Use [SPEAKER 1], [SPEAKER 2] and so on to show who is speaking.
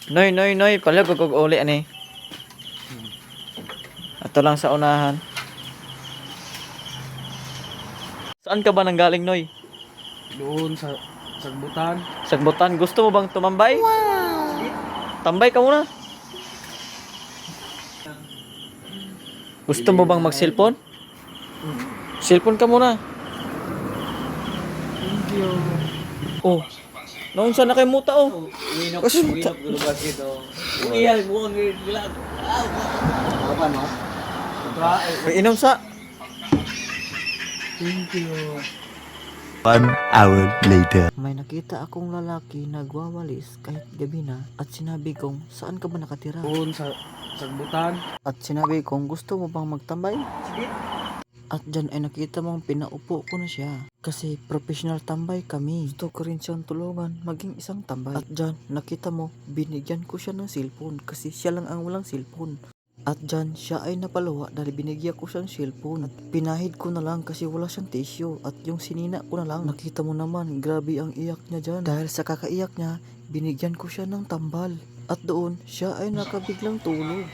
[SPEAKER 1] Noy, noy, noy. Palag kog uli ani. Ato lang sa unahan. Saan ka ba nanggaling, Noy?
[SPEAKER 2] Doon sa sagbutan.
[SPEAKER 1] Sagbutan. Gusto mo bang tumambay? Tambay ka muna. Gusto mo bang mag-cellphone? Cellphone ka muna.
[SPEAKER 2] Thank you.
[SPEAKER 1] Oh. Noon sana kay muta oh.
[SPEAKER 2] Winok,
[SPEAKER 1] Kasi-
[SPEAKER 2] winok dulu bakit oh. Iya, buang gila. Apa no?
[SPEAKER 1] May inom sa.
[SPEAKER 2] Thank you.
[SPEAKER 3] 1 hour later.
[SPEAKER 1] May nakita akong lalaki nagwawalis kahit gabi na at sinabi kong saan ka ba nakatira?
[SPEAKER 2] Doon sa sagbutan.
[SPEAKER 1] At sinabi kong gusto mo bang magtambay? At dyan ay nakita mong pinaupo ko na siya. Kasi professional tambay kami. Gusto ko rin siyang tulungan maging isang tambay. At dyan nakita mo binigyan ko siya ng cellphone kasi siya lang ang walang cellphone. At dyan siya ay napaluwa dahil binigyan ko siyang cellphone. At pinahid ko na lang kasi wala siyang tissue. At yung sinina ko na lang. Nakita mo naman grabe ang iyak niya dyan. Dahil sa kakaiyak niya binigyan ko siya ng tambal. At doon siya ay nakabiglang tulog.